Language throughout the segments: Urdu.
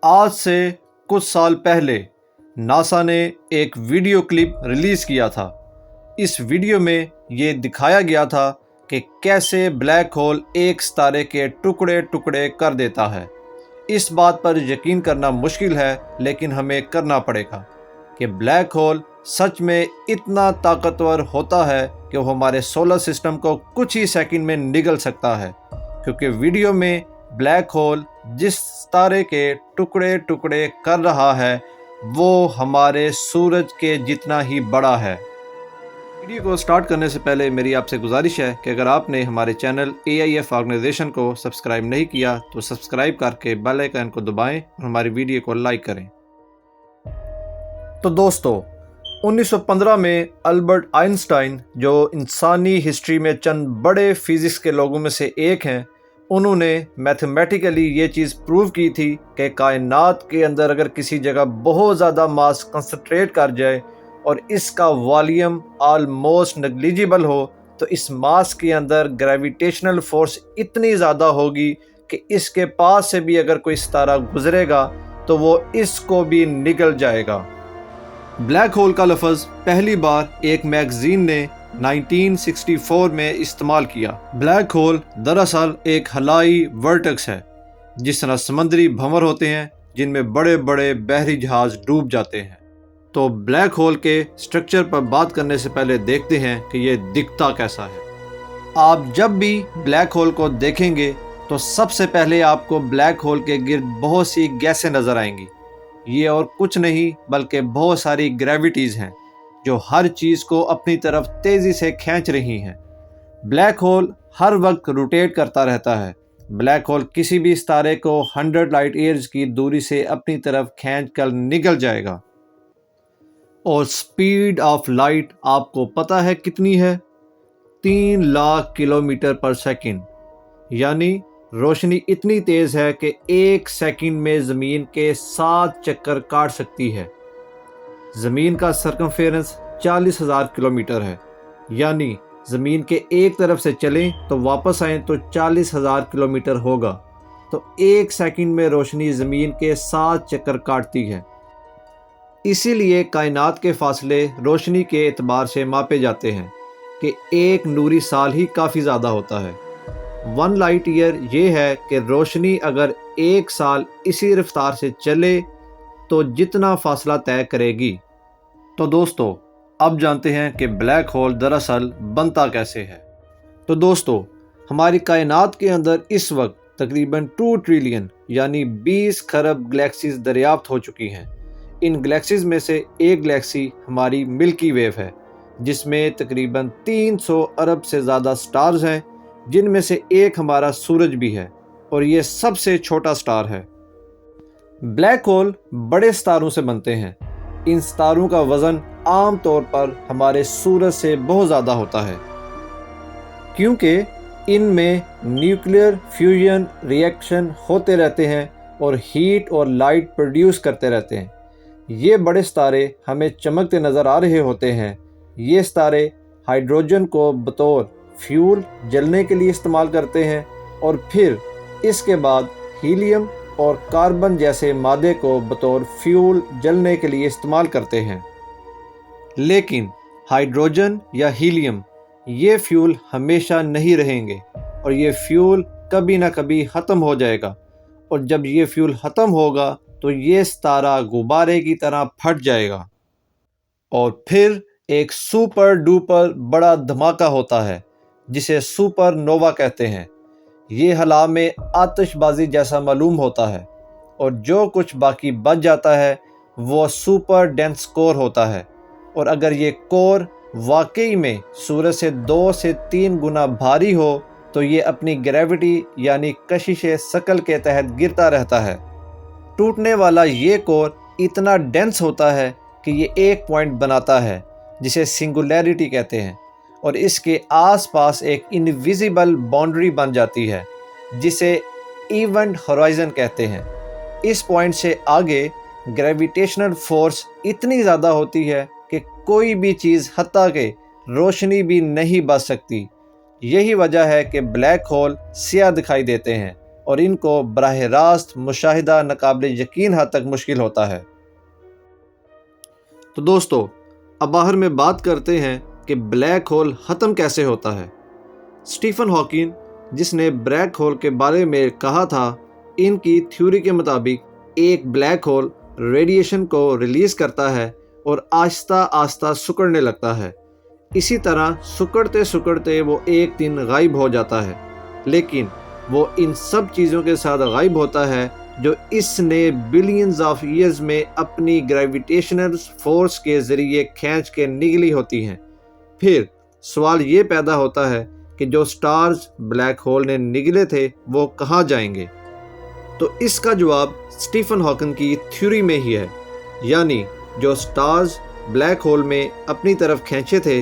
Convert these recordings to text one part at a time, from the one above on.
آج سے کچھ سال پہلے ناسا نے ایک ویڈیو کلپ ریلیز کیا تھا۔ اس ویڈیو میں یہ دکھایا گیا تھا کہ کیسے بلیک ہول ایک ستارے کے ٹکڑے ٹکڑے کر دیتا ہے۔ اس بات پر یقین کرنا مشکل ہے، لیکن ہمیں کرنا پڑے گا کہ بلیک ہول سچ میں اتنا طاقتور ہوتا ہے کہ وہ ہمارے سولر سسٹم کو کچھ ہی سیکنڈ میں نگل سکتا ہے، کیونکہ ویڈیو میں بلیک ہول جس ستارے کے ٹکڑے ٹکڑے کر رہا ہے وہ ہمارے سورج کے جتنا ہی بڑا ہے۔ ویڈیو کو سٹارٹ کرنے سے پہلے میری آپ سے گزارش ہے کہ اگر آپ نے ہمارے چینل AIF آرگنائزیشن کو سبسکرائب نہیں کیا تو سبسکرائب کر کے بیل آئیکن کو دبائیں اور ہماری ویڈیو کو لائک کریں۔ تو دوستو، 1915 میں البرٹ آئنسٹائن، جو انسانی ہسٹری میں چند بڑے فزکس کے لوگوں میں سے ایک ہیں، انہوں نے میتھمیٹیکلی یہ چیز پروو کی تھی کہ کائنات کے اندر اگر کسی جگہ بہت زیادہ ماس کنسنٹریٹ کر جائے اور اس کا والیوم آلموسٹ نیگلیجیبل ہو تو اس ماس کے اندر گریویٹیشنل فورس اتنی زیادہ ہوگی کہ اس کے پاس سے بھی اگر کوئی ستارہ گزرے گا تو وہ اس کو بھی نگل جائے گا۔ بلیک ہول کا لفظ پہلی بار ایک میگزین نے 1964 میں استعمال کیا۔ بلیک ہول دراصل ایک خلائی ورٹکس ہے، جس طرح سمندری بھنور ہوتے ہیں جن میں بڑے بڑے بحری جہاز ڈوب جاتے ہیں۔ تو بلیک ہول کے سٹرکچر پر بات کرنے سے پہلے دیکھتے ہیں کہ یہ دکھتا کیسا ہے۔ آپ جب بھی بلیک ہول کو دیکھیں گے تو سب سے پہلے آپ کو بلیک ہول کے گرد بہت سی گیسیں نظر آئیں گی۔ یہ اور کچھ نہیں بلکہ بہت ساری گریوٹیز ہیں جو ہر چیز کو اپنی طرف تیزی سے کھینچ رہی ہیں۔ بلیک ہول ہر وقت روٹیٹ کرتا رہتا ہے۔ بلیک ہول کسی بھی ستارے کو 100 لائٹ ایئرز کی دوری سے اپنی طرف کھینچ کر نگل جائے گا۔ اور سپیڈ آف لائٹ آپ کو پتہ ہے کتنی ہے؟ 3 لاکھ کلومیٹر پر سیکنڈ، یعنی روشنی اتنی تیز ہے کہ ایک سیکنڈ میں زمین کے 7 چکر کاٹ سکتی ہے۔ زمین کا سرکمفیرنس 40,000 کلومیٹر ہے، یعنی زمین کے ایک طرف سے چلیں تو واپس آئیں تو 40,000 کلومیٹر ہوگا۔ تو ایک سیکنڈ میں روشنی زمین کے 7 چکر کاٹتی ہے۔ اسی لیے کائنات کے فاصلے روشنی کے اعتبار سے ماپے جاتے ہیں کہ ایک نوری سال ہی کافی زیادہ ہوتا ہے۔ 1 لائٹ ایئر یہ ہے کہ روشنی اگر ایک سال اسی رفتار سے چلے تو جتنا فاصلہ طے کرے گی۔ تو دوستو، اب جانتے ہیں کہ بلیک ہول دراصل بنتا کیسے ہے۔ تو دوستو، ہماری کائنات کے اندر اس وقت تقریباً 2 ٹریلین یعنی 20 کھرب گلیکسیز دریافت ہو چکی ہیں۔ ان گلیکسیز میں سے ایک گلیکسی ہماری ملکی ویو ہے، جس میں تقریباً 300 ارب سے زیادہ سٹارز ہیں، جن میں سے ایک ہمارا سورج بھی ہے، اور یہ سب سے چھوٹا سٹار ہے۔ بلیک ہول بڑے ستاروں سے بنتے ہیں۔ ان ستاروں کا وزن عام طور پر ہمارے سورج سے بہت زیادہ ہوتا ہے، کیونکہ ان میں نیوکلیئر فیوژن ری ایکشن ہوتے رہتے ہیں اور ہیٹ اور لائٹ پروڈیوس کرتے رہتے ہیں۔ یہ بڑے ستارے ہمیں چمکتے نظر آ رہے ہوتے ہیں۔ یہ ستارے ہائیڈروجن کو بطور فیول جلنے کے لیے استعمال کرتے ہیں، اور پھر اس کے بعد ہیلیم اور کاربن جیسے مادے کو بطور فیول جلنے کے لیے استعمال کرتے ہیں۔ لیکن ہائیڈروجن یا ہیلیم یہ فیول ہمیشہ نہیں رہیں گے، اور یہ فیول کبھی نہ کبھی ختم ہو جائے گا، اور جب یہ فیول ختم ہوگا تو یہ ستارہ غبارے کی طرح پھٹ جائے گا، اور پھر ایک سپر ڈوپر بڑا دھماکہ ہوتا ہے جسے سپر نووا کہتے ہیں۔ یہ خلا میں آتش بازی جیسا معلوم ہوتا ہے، اور جو کچھ باقی بچ جاتا ہے وہ سپر ڈینس کور ہوتا ہے، اور اگر یہ کور واقعی میں سورج سے 2 سے 3 گنا بھاری ہو تو یہ اپنی گریوٹی یعنی کشش ثقل کے تحت گرتا رہتا ہے۔ ٹوٹنے والا یہ کور اتنا ڈینس ہوتا ہے کہ یہ ایک پوائنٹ بناتا ہے جسے سنگولیرٹی کہتے ہیں، اور اس کے آس پاس ایک انویزیبل باؤنڈری بن جاتی ہے جسے ایونٹ ہورائزن کہتے ہیں۔ اس پوائنٹ سے آگے گریویٹیشنل فورس اتنی زیادہ ہوتی ہے کہ کوئی بھی چیز حتیٰ کہ روشنی بھی نہیں بچ سکتی۔ یہی وجہ ہے کہ بلیک ہول سیاہ دکھائی دیتے ہیں، اور ان کو براہ راست مشاہدہ ناقابل یقین حد تک مشکل ہوتا ہے۔ تو دوستو، اب آخر میں بات کرتے ہیں کہ بلیک ہول ختم کیسے ہوتا ہے۔ اسٹیفن ہاکنگ، جس نے بلیک ہول کے بارے میں کہا تھا، ان کی تھیوری کے مطابق ایک بلیک ہول ریڈیشن کو ریلیز کرتا ہے اور آہستہ آہستہ سکڑنے لگتا ہے۔ اسی طرح سکڑتے سکڑتے وہ ایک دن غائب ہو جاتا ہے، لیکن وہ ان سب چیزوں کے ساتھ غائب ہوتا ہے جو اس نے بلینز آف ایئرز میں اپنی گریویٹیشنل فورس کے ذریعے کھینچ کے نگلی ہوتی ہیں۔ پھر سوال یہ پیدا ہوتا ہے کہ جو سٹارز بلیک ہول نے نگلے تھے وہ کہاں جائیں گے؟ تو اس کا جواب اسٹیفن ہاکنگ کی تھیوری میں ہی ہے، یعنی جو سٹارز بلیک ہول میں اپنی طرف کھینچے تھے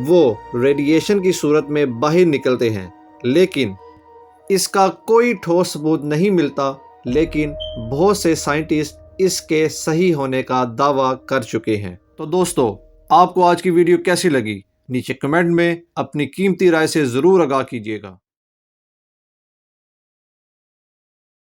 وہ ریڈیشن کی صورت میں باہر نکلتے ہیں، لیکن اس کا کوئی ٹھوس ثبوت نہیں ملتا، لیکن بہت سے سائنٹسٹ اس کے صحیح ہونے کا دعویٰ کر چکے ہیں۔ تو دوستو، آپ کو آج کی ویڈیو کیسی لگی؟ نیچے کمنٹ میں اپنی قیمتی رائے سے ضرور آگاہ کیجیے گا۔